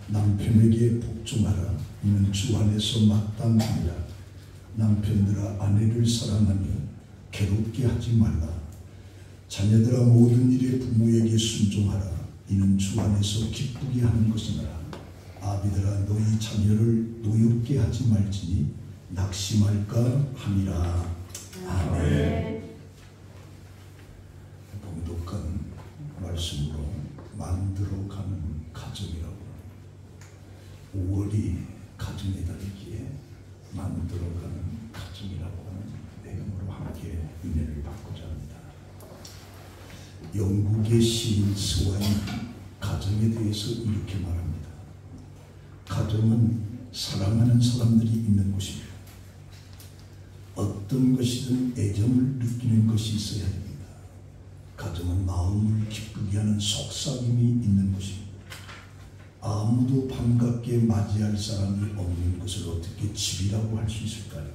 남편에게 복종하라. 이는 주 안에서 마땅하니라. 남편들아 아내를 사랑하며 괴롭게 하지 말라. 자녀들아 모든 일에 부모에게 순종하라. 이는 주 안에서 기쁘게 하는 것이니라. 아비들아 너희 자녀를 노엽게 하지 말지니 낙심할까 함이라. 아멘. 봉독한 말씀으로 만들어가는 가정이라고, 5월이 가정의 달이기에 만들어가는 가정이라고 하는 내용으로 함께 은혜를 받고자 합니다. 영국의 시인 스와인은 가정에 대해서 이렇게 말합니다. 가정은 사랑하는 사람들이 있는 곳입니다. 어떤 것이든 애정을 느끼는 것이 있어야 합니다. 가정은 마음을 기쁘게 하는 속삭임이 있는 곳입니다. 아무도 반갑게 맞이할 사람이 없는 것을 어떻게 집이라고 할 수 있을까요?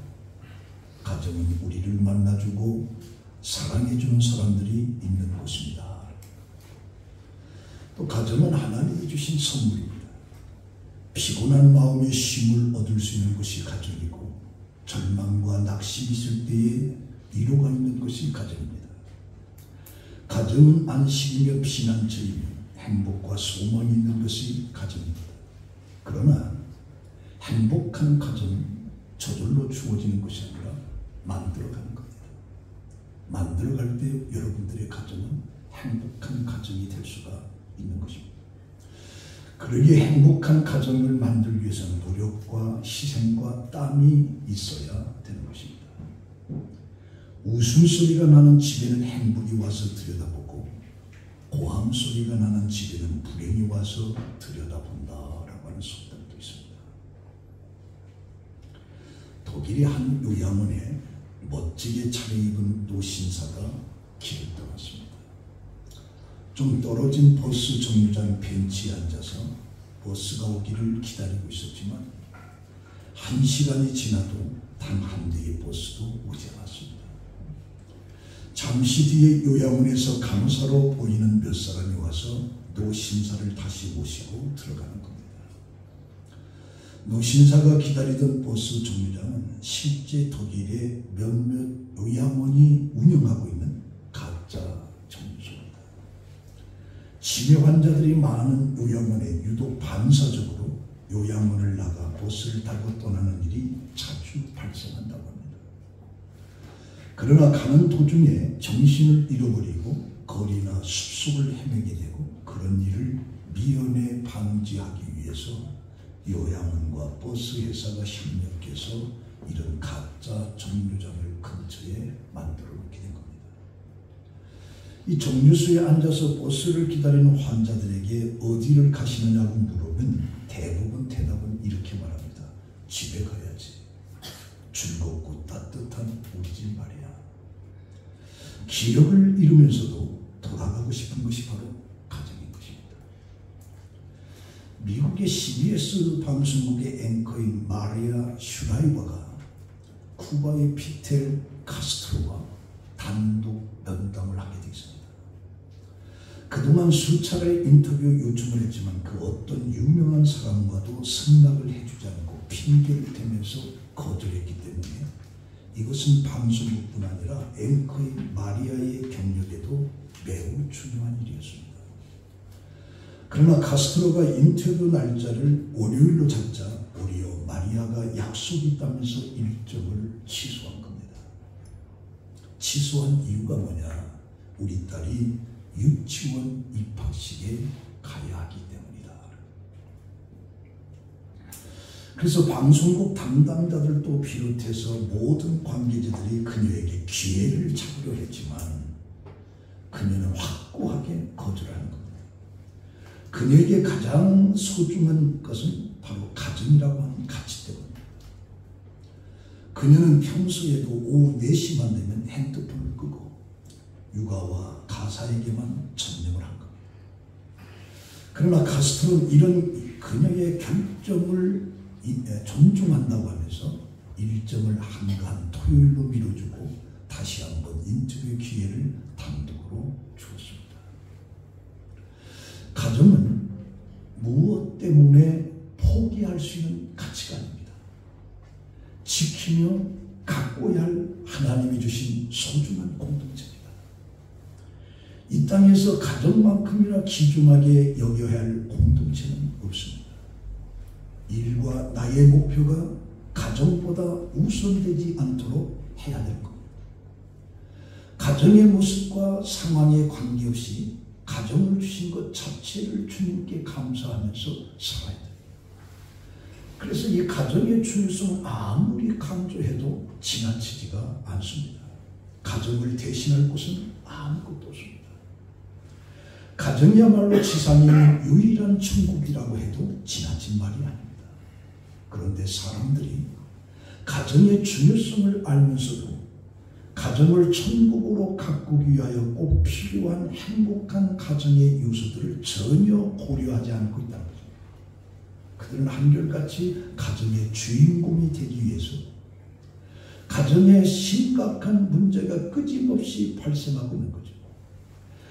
가정은 우리를 만나주고 사랑해주는 사람들이 있는 곳입니다. 또 가정은 하나님이 주신 선물입니다. 피곤한 마음의 쉼을 얻을 수 있는 것이 가정이고, 절망과 낙심이 있을 때에 위로가 있는 것이 가정입니다. 가정은 안식이며 피난처이며 행복과 소망이 있는 것이 가정입니다. 그러나 행복한 가정은 저절로 주어지는 것이 아니라 만들어가는 겁니다. 만들어갈 때 여러분들의 가정은 행복한 가정이 될 수가 있는 것입니다. 그러기에 행복한 가정을 만들기 위해서는 노력과 희생과 땀이 있어야 되는 것입니다. 웃음소리가 나는 집에는 행복이 와서 들여다보고, 고함소리가 나는 집에는 불행이 와서 들여다본다라고 하는 속담도 있습니다. 독일의 한 요양원에 멋지게 차려입은 노신사가 길을 떠났습니다. 좀 떨어진 버스 정류장 벤치에 앉아서 버스가 오기를 기다리고 있었지만 1시간이 지나도 단 한 대의 버스도 오지 않았습니다. 잠시 뒤에 요양원에서 강사로 보이는 몇 사람이 와서 노신사를 다시 모시고 들어가는 겁니다. 노신사가 기다리던 버스 정류장은 실제 독일의 몇몇 요양원이 운영하고 있는 가짜 정류소입니다. 치매 환자들이 많은 요양원에 유독 반사적으로 요양원을 나가 버스를 타고 떠나는 일이 자주 발생한다고 합니다. 그러나 가는 도중에 정신을 잃어버리고 거리나 숲속을 헤매게 되고, 그런 일을 미연에 방지하기 위해서 요양원과 버스 회사가 협력해서 이런 가짜 정류장을 근처에 만들어 놓게 된 겁니다. 이 정류소에 앉아서 버스를 기다리는 환자들에게 어디를 가시느냐고 물으면 대부분 대답은 이렇게 말합니다. 집에 가야지. 즐겁고 따뜻한 우리 집 말이야. 기력을 잃으면서도 돌아가고 싶은 것이 바로 가정인 것입니다. 미국의 CBS 방송국의 앵커인 마리아 슈라이버가 쿠바의 피델 카스트로와 단독 면담을 하게 되어 있습니다. 그동안 수차례 인터뷰 요청을 했지만 그 어떤 유명한 사람과도 승낙을 해주지 않고 핑계를 대면서 거절했기 때문에 이것은 방송국뿐 아니라 앵커인 마리아의 경력에도 매우 중요한 일이었습니다. 그러나 카스트로가 인터뷰 날짜를 월요일로 잡자 오히려 마리아가 약속이 있다면서 일정을 취소한 겁니다. 취소한 이유가 뭐냐? 우리 딸이 유치원 입학식에 가야 하기 때문이다. 그래서 방송국 담당자들도 비롯해서 모든 관계자들이 그녀에게 기회를 찾으려 했지만 그녀는 확고하게 거절하는 겁니다. 그녀에게 가장 소중한 것은 바로 가정이라고 하는 가치 때문입니다. 그녀는 평소에도 오후 4시만 되면 핸드폰을 끄고 육아와 가사에게만 전념을 한 겁니다. 그러나 카스트로는 이런 그녀의 결정을 존중한다고 하면서 일정을 한가한 토요일로 미뤄주고 다시 한번 인터뷰 기회를 단독으로 주었습니다. 가정은 무엇 때문에 포기할 수 있는 가치가 아닙니다. 지키며 가꿔야 할 하나님이 주신 소중한 공동체입니다. 이 땅에서 가정만큼이나 귀중하게 여겨야 할 공동체는 없습니다. 일과 나의 목표가 가정보다 우선되지 않도록 해야 될 겁니다. 가정의 모습과 상황에 관계없이 가정을 주신 것 자체를 주님께 감사하면서 살아야 돼요. 그래서 이 가정의 중요성을 아무리 강조해도 지나치지가 않습니다. 가정을 대신할 곳은 아무것도 없습니다. 가정이야말로 지상에 있는 유일한 천국이라고 해도 지나친 말이 아닙니다. 그런데 사람들이 가정의 중요성을 알면서도 가정을 천국으로 가꾸기 위하여 꼭 필요한 행복한 가정의 요소들을 전혀 고려하지 않고 있다는 거죠. 그들은 한결같이 가정의 주인공이 되기 위해서 가정에 심각한 문제가 끊임없이 발생하고 있는 거죠.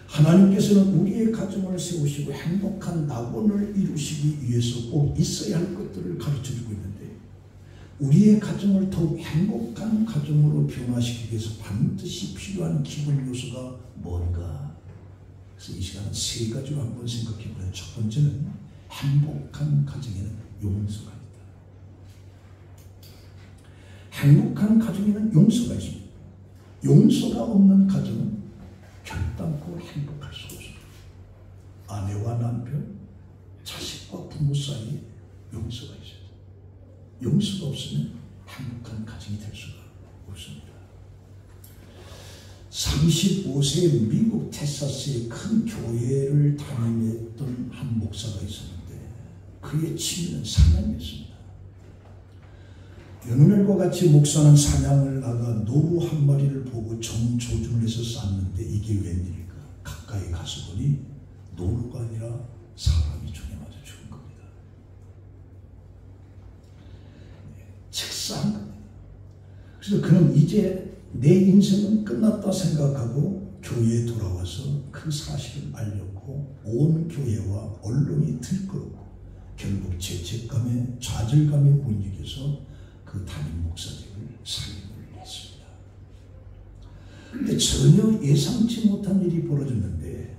하나님께서는 우리의 가정을 세우시고 행복한 낙원을 이루시기 위해서 꼭 있어야 할 것들을 가르쳐주고 있는데 우리의 가정을 더욱 행복한 가정으로 변화시키기 위해서 반드시 필요한 기본 요소가 뭔가. 그래서 이 시간은 세 가지로 한번 생각해 보아요. 첫 번째는 행복한 가정에는 용서가 있다. 행복한 가정에는 용서가 있습니다. 용서가 없는 가정은 결단코 행복할 수 없습니다. 아내와 남편, 자식과 부모 사이에 용서가 있어야 돼요. 용서가 없으면 행복한 가정이 될 수가 없습니다. 35세 미국 텍사스의 큰 교회를 담임했던 한 목사가 있었는데 그의 취미는 사냥이었습니다. 어느 날과 같이 목사는 사냥을 나가 노루 한 마리를 보고 정조준을 해서 쐈는데 이게 웬일일까? 가까이 가서 보니 노루가 아니라 사람이 총에 맞아 죽은 겁니다. 책사한 겁니다. 그래서 그는 이제 내 인생은 끝났다 생각하고 교회에 돌아와서 그 사실을 알렸고 온 교회와 언론이 들끓었고 결국 죄책감에 좌절감에 못 이겨서 그 담임 목사직을 사임을 했습니다. 그런데 전혀 예상치 못한 일이 벌어졌는데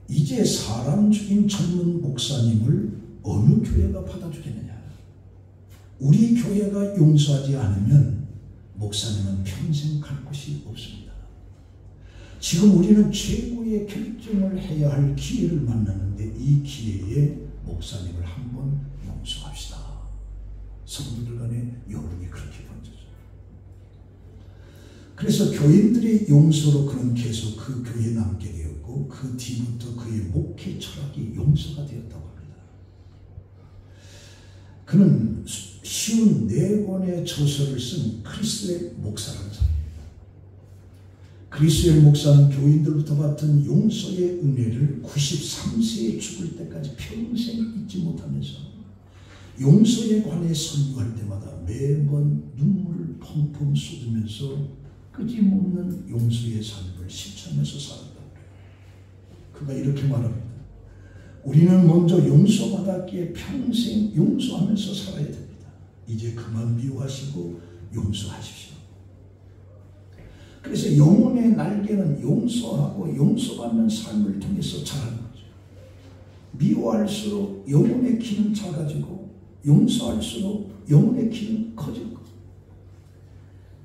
이제 사람 죽인 전문 목사님을 어느 교회가 받아주겠느냐. 우리 교회가 용서하지 않으면 목사님은 평생 갈 곳이 없습니다. 지금 우리는 최고의 결정을 해야 할 기회를 만나는데 이 기회에 목사님을 한번 용서합시다. 성도들 간의 여론이 그렇게 번져요. 그래서 교인들의 용서로 그는 계속 그 교회에 남게 되었고 그 뒤부터 그의 목회 철학이 용서가 되었다고 합니다. 그는 쉬운 4권의 저서를 쓴 크리스웰 목사라는 사람이에요. 크리스웰 목사는 교인들부터 받은 용서의 은혜를 93세에 죽을 때까지 평생 잊지 못하면서 용서에 관해 설교할 때마다 매번 눈물을 펑펑 쏟으면서 끊임없는 용서의 삶을 실천하면서 살았다고 해요. 그가 이렇게 말합니다. 우리는 먼저 용서받았기에 평생 용서하면서 살아야 됩니다. 이제 그만 미워하시고 용서하십시오. 그래서 영혼의 날개는 용서하고 용서받는 삶을 통해서 자라는 거죠. 미워할수록 영혼의 키는 작아지고 용서할수록 영혼의 키는 커질 거예요.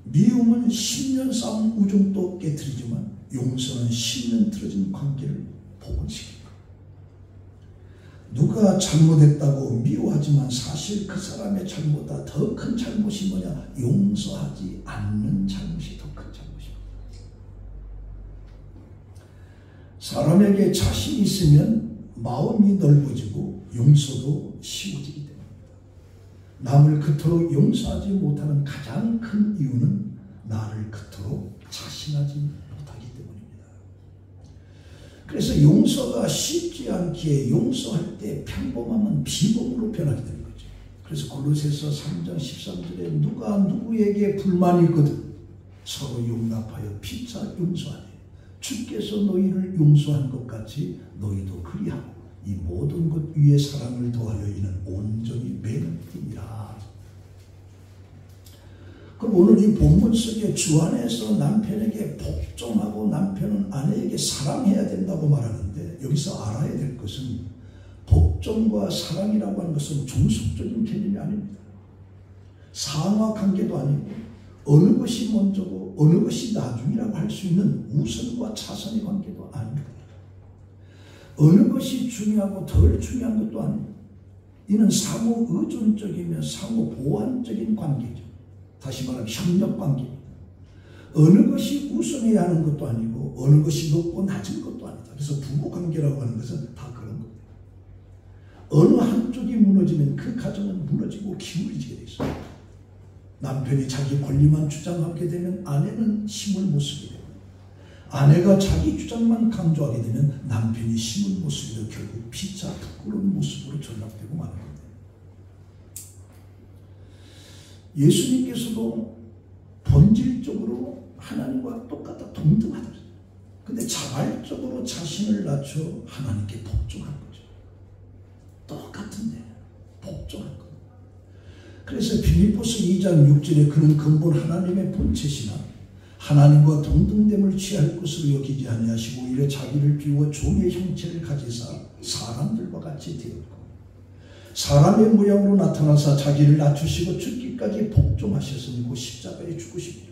미움은 10년 쌓은 우정도 깨트리지만 용서는 10년 틀어진 관계를 복원시킬 거예요. 누가 잘못했다고 미워하지만 사실 그 사람의 잘못보다 더 큰 잘못이 뭐냐? 용서하지 않는 잘못이 더 큰 잘못입니다. 사람에게 자신이 있으면 마음이 넓어지고 용서도 쉬워지기 때문에 남을 그토록 용서하지 못하는 가장 큰 이유는 나를 그토록 자신하지 못하기 때문입니다. 그래서 용서가 쉽지 않기에 용서할 때 평범함은 비범으로 변하게 되는 거죠. 그래서 골로새서 3장 13절에 누가 누구에게 불만이 있거든 서로 용납하여 피차 용서하되 주께서 너희를 용서한 것 같이 너희도 그리하고 이 모든 것 위에 사랑을 더하여 이는 온전히 매너임이라. 그럼 오늘 이 본문 속에 주 안에서 남편에게 복종하고 남편은 아내에게 사랑해야 된다고 말하는데, 여기서 알아야 될 것은 복종과 사랑이라고 하는 것은 종속적인 개념이 아닙니다. 상하 관계도 아니고 어느 것이 먼저고 어느 것이 나중이라고 할 수 있는 우선과 차선의 관계도 아닙니다. 어느 것이 중요하고 덜 중요한 것도 아닙니다. 이는 상호 의존적이며 상호 보완적인 관계죠. 다시 말하면 협력관계입니다. 어느 것이 우선해야 하는 것도 아니고 어느 것이 높고 낮은 것도 아니다. 그래서 부부관계라고 하는 것은 다 그런 겁니다. 어느 한쪽이 무너지면 그 가정은 무너지고 기울어지게 되어 있습니다. 남편이 자기 권리만 주장하게 되면 아내는 힘을 못 쓰게 됩니다. 아내가 자기 주장만 강조하게 되면 남편이 힘을 못 쓰게 되어 결국 피차 부끄러운 모습으로 전락되고 마는 겁니다. 예수님께서도 본질적으로 하나님과 똑같다, 동등하다. 근데 자발적으로 자신을 낮춰 하나님께 복종한 거죠. 똑같은데 복종한 거. 그래서 빌립보서 2장 6절에 그는 근본 하나님의 본체시나 하나님과 동등됨을 취할 것으로 여기지 아니하시고 오히려 자기를 비워 종의 형체를 가지사 사람들과 같이 되었고 사람의 모양으로 나타나사 자기를 낮추시고 죽기까지 복종하셨으니 곧 십자가에 죽으십니다.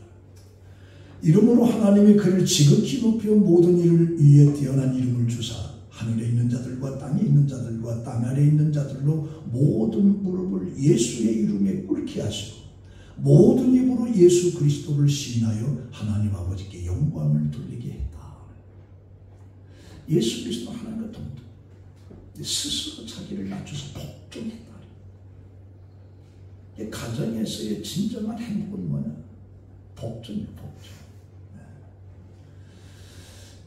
이러므로 하나님이 그를 지극히 높여 모든 일을 위에 뛰어난 이름을 주사 하늘에 있는 자들과 땅에 있는 자들과 땅 아래에 있는 자들로 모든 무릎을 예수의 이름에 꿇게 하시고 모든 입으로 예수 그리스도를 시인하여 하나님 아버지께 영광을 돌리게 했다. 예수 그리스도 하나님과 동등. 스스로 자기를 낮춰서 복종했다. 가정에서의 진정한 행복은 뭐냐? 복종이에요, 복종.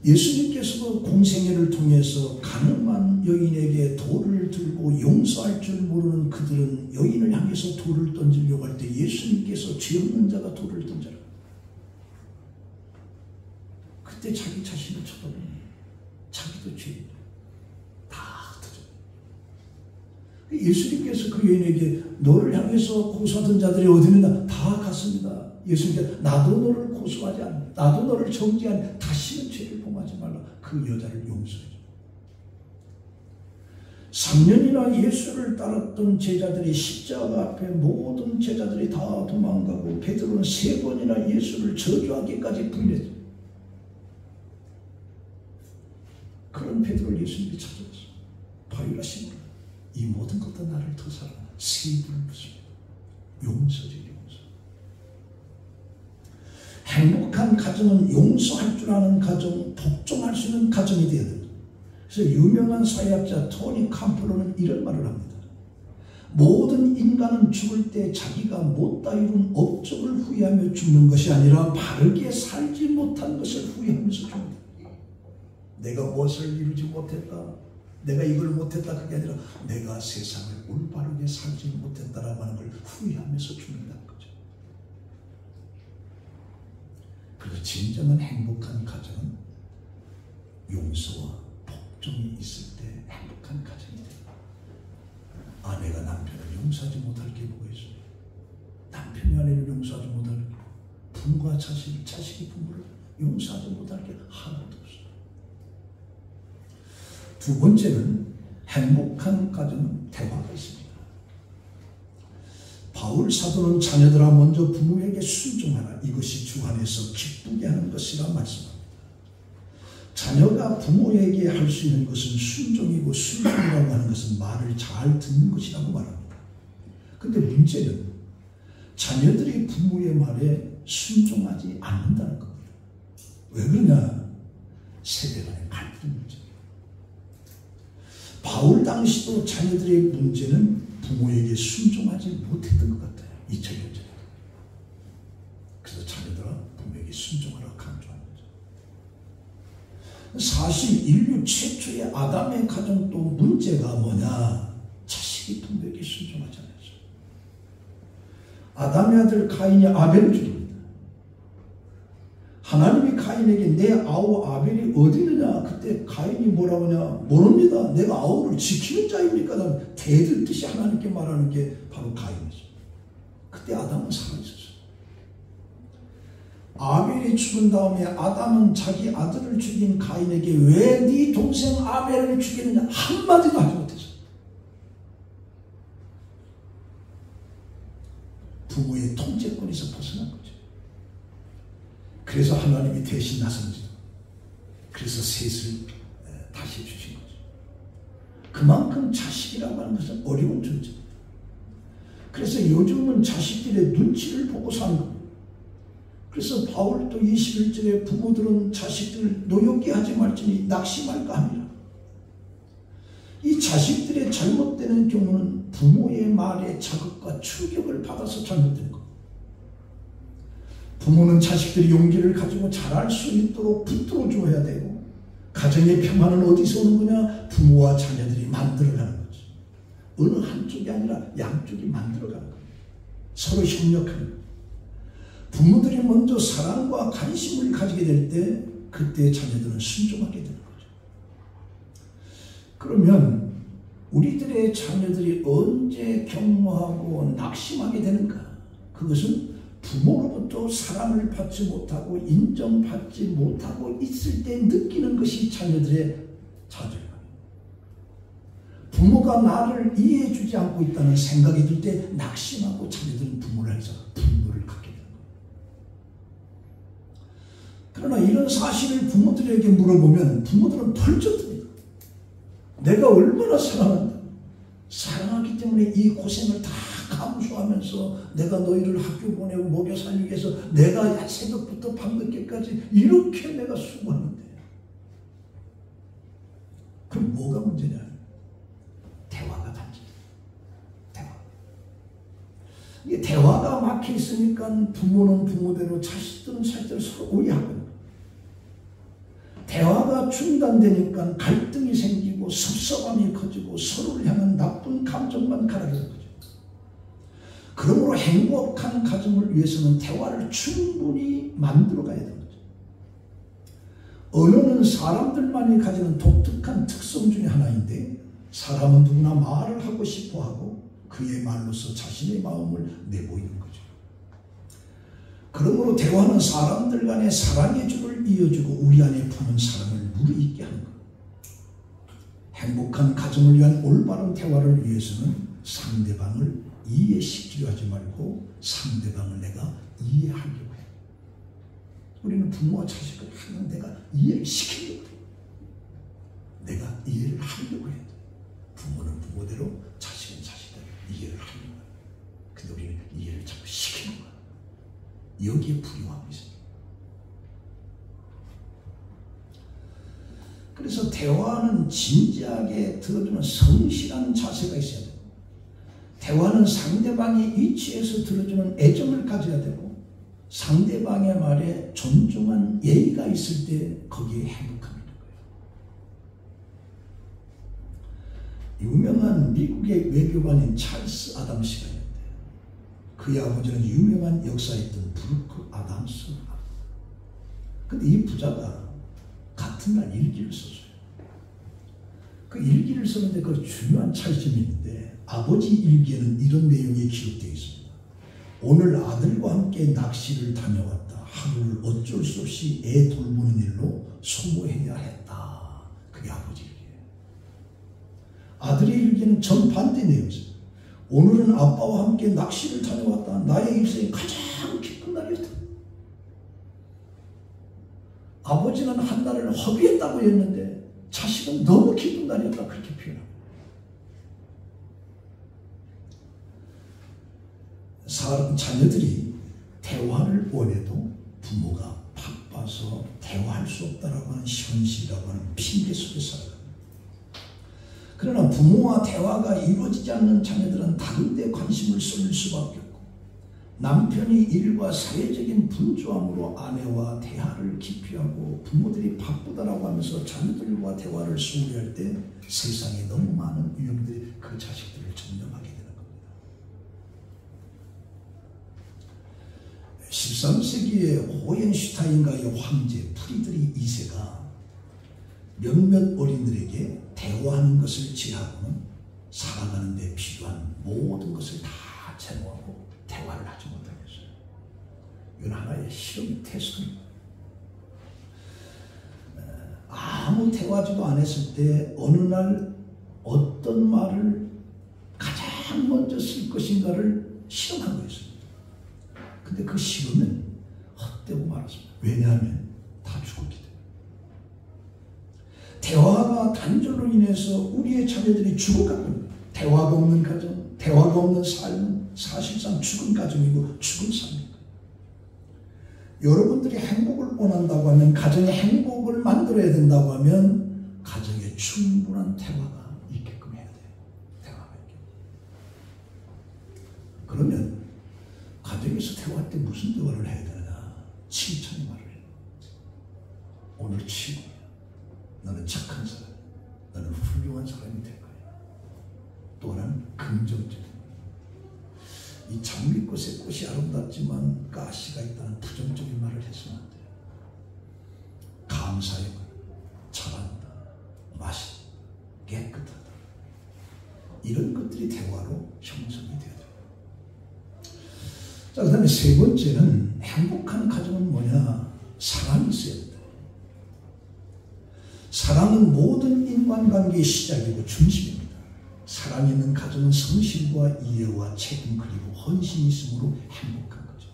예수님께서도 공생애를 통해서 가늠한 여인에게 돌을 들고 용서할 줄 모르는 그들은 여인을 향해서 돌을 던지려고 할 때 예수님께서 죄 없는 자가 돌을 던져라. 그때 자기 자신을 쳐다보니 자기도 죄인이다. 예수님께서 그 여인에게 너를 향해서 고소하던 자들이 어디 있느냐? 다 갔습니다. 예수님께서 나도 너를 고소하지 않는다. 나도 너를 정죄하니 다시는 죄를 범하지 말라. 그 여자를 용서해줘. 3년이나 예수를 따랐던 제자들이 십자가 앞에 모든 제자들이 다 도망가고 베드로는 3번이나 예수를 저주하기까지 부인했죠. 그런 베드로를 예수님이 찾아왔어요. 바위라 시몬아, 이 모든 것도 나를 더 사랑하는 세 분을 묻습니다. 용서죠, 용서. 행복한 가정은 용서할 줄 아는 가정, 복종할 수 있는 가정이 되어야 됩니다. 그래서 유명한 사회학자 토니 캄프로는 이런 말을 합니다. 모든 인간은 죽을 때 자기가 못다 이룬 업적을 후회하며 죽는 것이 아니라 바르게 살지 못한 것을 후회하면서 죽는다. 내가 무엇을 이루지 못했다, 내가 이걸 못했다, 그게 아니라 내가 세상을 올바르게 살지 못했다라고 하는 걸 후회하면서 죽는다는 거죠. 그래서 진정한 행복한 가정은 용서와 복종이 있을 때 행복한 가정이 됩니다. 아내가 남편을 용서하지 못할 게 뭐가 있어요? 남편이 아내를 용서하지 못할 게, 부모가 자식이 부모를 용서하지 못할 게 하나도 없어요. 두 번째는 행복한 가정은 대화가 있습니다. 바울 사도는 자녀들아 먼저 부모에게 순종하라. 이것이 주 안에서 기쁘게 하는 것이라 말씀합니다. 자녀가 부모에게 할 수 있는 것은 순종이고 순종이라고 하는 것은 말을 잘 듣는 것이라고 말합니다. 그런데 문제는 자녀들이 부모의 말에 순종하지 않는다는 겁니다. 왜 그러냐? 세대 간의 갈등 문제입니다. 바울 당시도 자녀들의 문제는 부모에게 순종하지 못했던 것 같아요. 2000년 전에. 그래서 자녀들아 부모에게 순종하라 강조하는 거죠. 사실 인류 최초의 아담의 가정도 문제가 뭐냐? 자식이 부모에게 순종하지 않았어요. 아담의 아들 가인이 아벨을 죽입니다. 하나님이 가인에게 내 아우 아벨이 어디 있느냐? 그때 가인이 뭐라고 하냐? 모릅니다. 내가 아우를 지키는 자입니까? 대들듯이 하나님께 말하는 게 바로 가인이죠. 그때 아담은 살아있었어요. 아벨이 죽은 다음에 아담은 자기 아들을 죽인 가인에게 왜 네 동생 아벨을 죽이느냐? 한마디도 하지 못했어요. 부모의 통제권에서 벗어난 거죠. 그래서 하나님이 대신 나선지도. 그래서 셋을 다시 주신 거죠. 그만큼 자식이라고 하는 것은 어려운 존재입니다. 그래서 요즘은 자식들의 눈치를 보고 사는 겁니다. 그래서 바울도 21절에 부모들은 자식들 노엽게 하지 말지니 낙심할까 합니다. 이 자식들의 잘못되는 경우는 부모의 말에 자극과 충격을 받아서 잘못되는 겁니다. 부모는 자식들이 용기를 가지고 자랄 수 있도록 붙들어 줘야 되고, 가정의 평화는 어디서 오는 거냐? 부모와 자녀들이 만들어가는 거죠. 어느 한쪽이 아니라 양쪽이 만들어가는 거예요. 서로 협력하는 거예요. 부모들이 먼저 사랑과 관심을 가지게 될 때 그때 자녀들은 순종하게 되는 거죠. 그러면 우리들의 자녀들이 언제 경모하고 낙심하게 되는가? 그것은 부모로부터 사랑을 받지 못하고 인정받지 못하고 있을 때 느끼는 것이 자녀들의 좌절감입니다. 부모가 나를 이해해 주지 않고 있다는 생각이 들 때 낙심하고 자녀들은 부모를 해서 분노를 갖게 됩니다. 그러나 이런 사실을 부모들에게 물어보면 부모들은 펄쩍 듭니다. 내가 얼마나 사랑한다. 사랑하기 때문에 이 고생을 다 감수하면서 내가 너희를 학교 보내고 먹여 살리기 위해서 내가 새벽부터 밤늦게까지 이렇게 내가 수고하는데, 그럼 뭐가 문제냐? 대화가 단지. 대화. 이게 대화가 막혀 있으니까 부모는 부모대로, 자식들은 자식대로 서로 오해하거든요. 대화가 중단되니까 갈등이 생기고 섭섭함이 커지고 서로를 향한 나쁜 감정만 가라앉는 거죠. 그러므로 행복한 가정을 위해서는 대화를 충분히 만들어 가야 되는 거죠. 언어는 사람들만이 가지는 독특한 특성 중에 하나인데, 사람은 누구나 말을 하고 싶어 하고 그의 말로서 자신의 마음을 내보이는 거죠. 그러므로 대화는 사람들 간의 사랑의 줄을 이어주고 우리 안에 품은 사랑을 무르익게 하는 것. 행복한 가정을 위한 올바른 대화를 위해서는 상대방을 이해시키려 하지 말고 상대방을 내가 이해하려고 해. 우리는 부모와 자식을 항상 내가 이해를 시키려고 해. 내가 이해를 하려고 해. 부모는 부모대로, 자식은 자식대로 이해를 하려고 해. 근데 우리는 이해를 자꾸 시키는 거야. 여기에 불효하고 있습니다. 그래서 대화는 진지하게 들어주는 성실한 자세가 있어야 돼요. 대화는 상대방이 위치해서 들어주는 애정을 가져야 되고, 상대방의 말에 존중한 예의가 있을 때 거기에 행복함이 있는 거예요. 유명한 미국의 외교관인 찰스 아담스가 있는데, 그의 아버지는 유명한 역사였던 브루크 아담스. 근데 이 부자가 같은 날 일기를 썼어요. 그 일기를 썼는데 그 중요한 차이점이 있는데, 아버지 일기에는 이런 내용이 기록되어 있습니다. 오늘 아들과 함께 낚시를 다녀왔다. 하루를 어쩔 수 없이 애 돌보는 일로 소모해야 했다. 그게 아버지 일기예요. 아들의 일기는 정반대 내용이었어요. 오늘은 아빠와 함께 낚시를 다녀왔다. 나의 일생에 가장 기쁜 날이었다. 아버지는 한 날을 허비했다고 했는데 자식은 너무 기쁜 날이었다. 그렇게 표현합니다. 자녀들이 대화를 원해도 부모가 바빠서 대화할 수 없다라고 하는 현실이라고 하는 핑계 속에 살아갑니다. 그러나 부모와 대화가 이루어지지 않는 자녀들은 다른 데 관심을 쏠릴 수밖에 없고, 남편이 일과 사회적인 분주함으로 아내와 대화를 기피하고 부모들이 바쁘다라고 하면서 자녀들과 대화를 소홀히 할 때 세상에 너무 많은 유형들이 그 자식들을 점령하게 되는 겁니다. 13세기의 호헨슈타인가의 황제 프리드리 2세가 몇몇 어린들에게 대화하는 것을 지하고는 살아가는 데 필요한 모든 것을 다 제공하고 대화를 하지 못하겠어요. 이건 하나의 실험 테스트입니다. 아무 대화지도 안 했을 때 어느 날 어떤 말을 가장 먼저 쓸 것인가를 실험한 거였습니다. 근데 그 실험은 헛되고 말았습니다. 왜냐하면 다 죽었기 때문에. 대화가 단절로 인해서 우리의 자녀들이 죽어갔거든요. 대화가 없는 가정, 대화가 없는 삶은 사실상 죽은 가정이고 죽은 삶입니다. 여러분들이 행복을 원한다고 하면, 가정의 행복을 만들어야 된다고 하면 가정에 충분한 대화가 있게끔 해야 돼요. 대화가 있게끔. 그러면 가정에서 대화할 때 무슨 대화를 해야 되느냐? 칭찬의 말을 해요. 오늘 친구야. 너는 착한 사람, 너는 훌륭한 사람이 될 거야. 또 하나는 긍정적인. 이 장미꽃의 꽃이 아름답지만 가시가 있다는 부정적인 말을 해서는 안 돼요. 감사의 말, 잘한다, 맛있다, 깨끗하다. 이런 것들이 대화로 형성이 되어야 돼요. 자, 그 다음에 세 번째는 행복한 가정은 뭐냐? 사랑이 있어야 된다. 사랑은 모든 인간관계의 시작이고 중심입니다. 사랑이 있는 가정은 성실과 이해와 책임 그리고 헌신이 있으므로 행복한 거죠.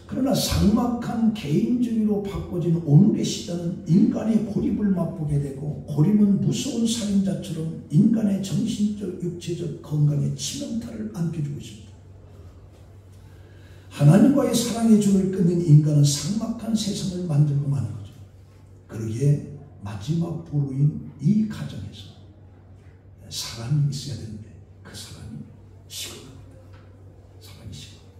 그러나 삭막한 개인주의로 바꿔진 오늘의 시대는 인간의 고립을 맛보게 되고, 고립은 무서운 살인자처럼 인간의 정신적, 육체적 건강에 치명타를 안겨주고 있습니다. 하나님과의 사랑의 줄을 끊는 인간은 삭막한 세상을 만들고 마는 거죠. 그러기에 마지막 보루인 이 가정에서 사랑이 있어야 되는데 그 사랑이 식어갑니다. 사랑이 식어갑니다.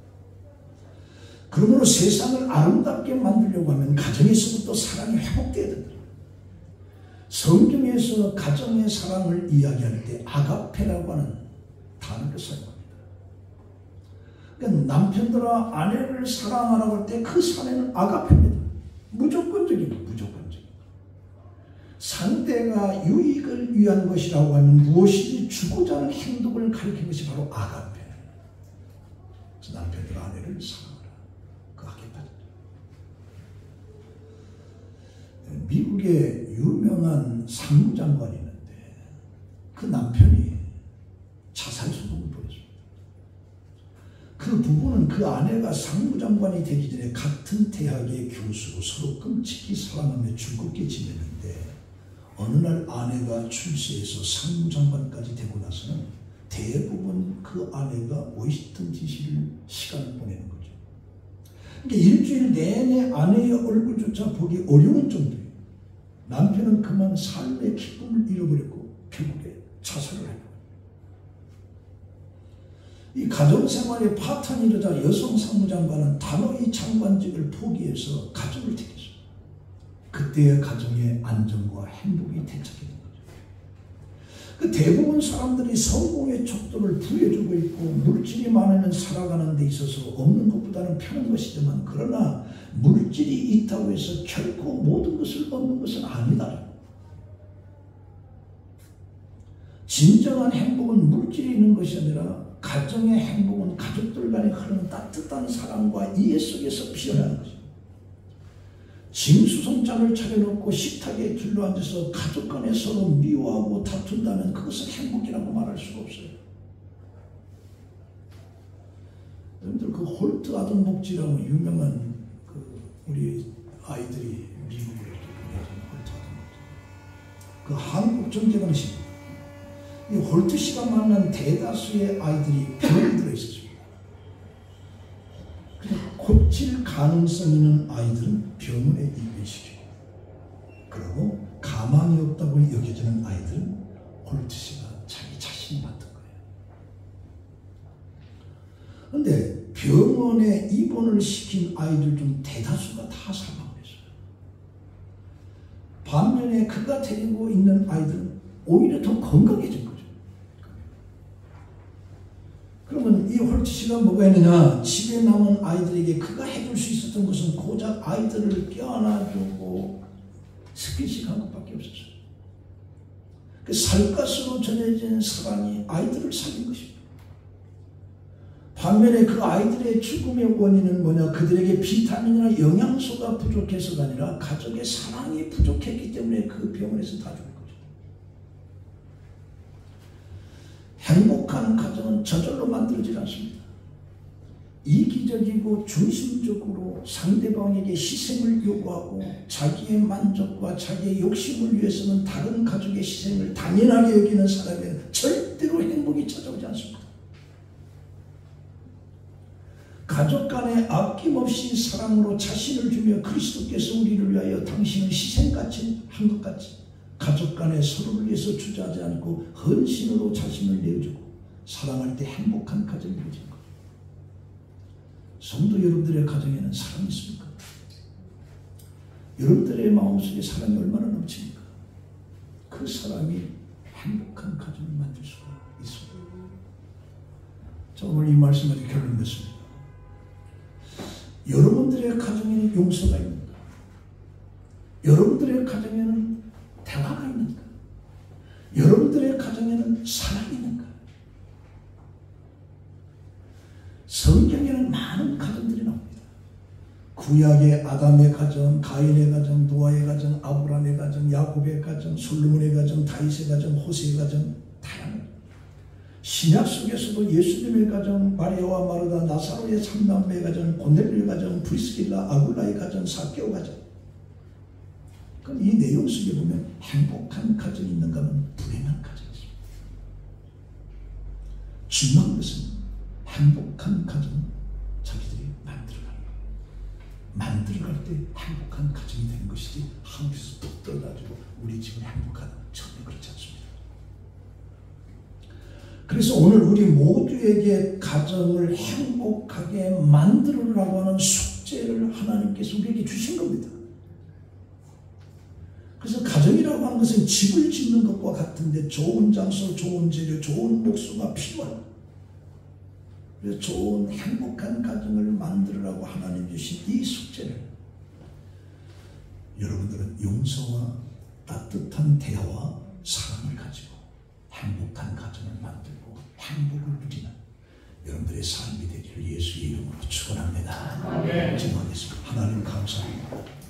그러므로 세상을 아름답게 만들려고 하면 가정에서부터 사랑이 회복돼야 된다. 성경에서 가정의 사랑을 이야기할 때 아가페라고 하는 단어를 사용합니다. 그러니까 남편들아 아내를 사랑하라고 할 때 그 사랑은 아가페입니다. 무조건적입니다. 무조건적. 상대가 유익을 위한 것이라고 하면 무엇이든지 주고자 하는 행동을 가리키는 것이 바로 아가페. 그래서 남편들 아내를 사랑하라. 그 아가페입니다. 미국의 유명한 상무장관이 있는데 그 남편이 자살소동을 벌였습니다. 그 부부는 그 아내가 상무장관이 되기 전에 같은 대학의 교수로 서로 끔찍히 사랑하며 즐겁게 지냈는데, 어느 날 아내가 출세해서 상무장관까지 되고 나서는 대부분 그 아내가 워싱턴 DC를 시간을 보내는 거죠. 그러니까 일주일 내내 아내의 얼굴조차 보기 어려운 정도예요. 남편은 그만 삶의 기쁨을 잃어버렸고 결국에 자살을 해요. 이 가정생활에 파탄이 일어나 여성 상무장관은 단호히 장관직을 포기해서 가정을 택했어요. 그때의 가정의 안정과 행복이 되찾게 된 거죠. 그 대부분 사람들이 성공의 척도를 부여주고 있고 물질이 많으면 살아가는 데 있어서 없는 것보다는 편한 것이지만, 그러나 물질이 있다고 해서 결코 모든 것을 얻는 것은 아니다. 진정한 행복은 물질이 있는 것이 아니라 가정의 행복은 가족들 간에 흐르는 따뜻한 사랑과 이해 속에서 피어나는 것입니다. 징수성찬을 차려놓고 식탁에 둘러앉아서 가족 간에 서로 미워하고 다툰다면 그것은 행복이라고 말할 수가 없어요. 여러분들 그 홀트 아동 복지라고 유명한 우리 아이들이 미국으로 보내준 홀트 아동 복지. 그 한국 정제방식. 이 홀트 씨가 만난 대다수의 아이들이 병이 들어있었습니다. 고칠 가능성 있는 아이들은 병원에 입원시키고, 그리고 가망이 없다고 여겨지는 아이들은 홀트 씨가 자기 자신이 맡은 거예요. 그런데 병원에 입원을 시킨 아이들 중 대다수가 다 사망했어요. 반면에 그가 데리고 있는 아이들은 오히려 더 건강해진 거죠. 그러면 이 홀치씨가 뭐가 있느냐? 집에 남은 아이들에게 그가 해줄 수 있었던 것은 고작 아이들을 껴안아주고 스킨십한 것밖에 없었어요. 그 살갗으로 전해진 사랑이 아이들을 살린 것입니다. 반면에 그 아이들의 죽음의 원인은 뭐냐? 그들에게 비타민이나 영양소가 부족해서가 아니라 가족의 사랑이 부족했기 때문에 그 병원에서 다 죽은 거죠. 행복한 가정은 저절로 만들어지지 않습니다. 이기적이고 중심적으로 상대방에게 희생을 요구하고 자기의 만족과 자기의 욕심을 위해서는 다른 가족의 희생을 당연하게 여기는 사람에는 절대로 행복이 찾아오지 않습니다. 가족 간에 아낌없이 사랑으로 자신을 주며 그리스도께서 우리를 위하여 당신을 희생같이 한 것 같이 가족 간에 서로를 위해서 주저하지 않고 헌신으로 자신을 내어주고 사랑할 때 행복한 가정이 이루어진 것. 성도 여러분들의 가정에는 사랑이 있습니까? 여러분들의 마음속에 사랑이 얼마나 넘칩니까? 그 사랑이 행복한 가정을 만들 수가 있습니다. 자, 오늘 이 말씀까지 결론 냈습니다. 여러분들의 가정에는 용서가 있는가? 여러분들의 가정에는 대화가 있는가? 여러분들의 가정에는 사랑이 있는가? 성경에는 많은 가정들이 나옵니다. 구약의 아담의 가정, 가인의 가정, 노아의 가정, 아브라함의 가정, 야곱의 가정, 솔로몬의 가정, 다윗의 가정, 호세의 가정, 다양합니다. 신약 속에서도 예수님의 가정, 마리아와 마르다, 나사로의 삼남매의 가정, 고넬료의 가정, 브리스길라, 아굴라의 가정, 사개오 가정. 그럼 이 내용 속에 보면 행복한 가정이 있는가 하면 불행한 가정이 있습니다. 중요한 것은 행복한 가정은 자기들이 만들어가는 거예요. 만들어갈 때 행복한 가정이 되는 것이지 한국에서 뚝 떠가지고 우리 집은 행복하다. 전혀 그렇지 않습니다. 그래서 오늘 우리 모두에게 가정을 행복하게 만들으라고 하는 숙제를 하나님께서 우리에게 주신 겁니다. 그래서 가정이라고 하는 것은 집을 짓는 것과 같은데 좋은 장소, 좋은 재료, 좋은 목수가 필요합니다. 그래서 좋은 행복한 가정을 만들으라고 하나님 주신 이 숙제를 여러분들은 용서와 따뜻한 대화와 사랑을 가지고 행복한 가정을 만들고 행복을 누리는 여러분들의 삶이 되기를 예수의 이름으로 축원합니다. 기도하겠습니다. 하나님 감사합니다.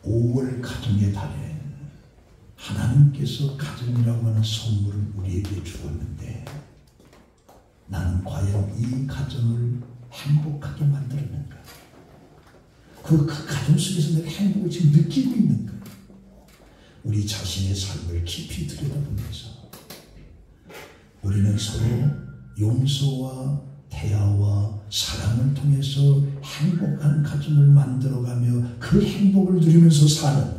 5월 가정의 달에 하나님께서 가정이라고 하는 선물을 우리에게 주었는데 나는 과연 이 가정을 행복하게 만들었는가? 그 가정 속에서 내가 행복을 지금 느끼고 있는가? 우리 자신의 삶을 깊이 들여다보면서 우리는 서로 용서와 대화와 사랑을 통해서 행복한 가정을 만들어가며 그 행복을 누리면서 사는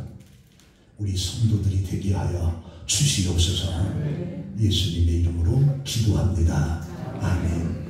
우리 성도들이 되게 하여 주시옵소서. 예수님의 이름으로 기도합니다. 아멘.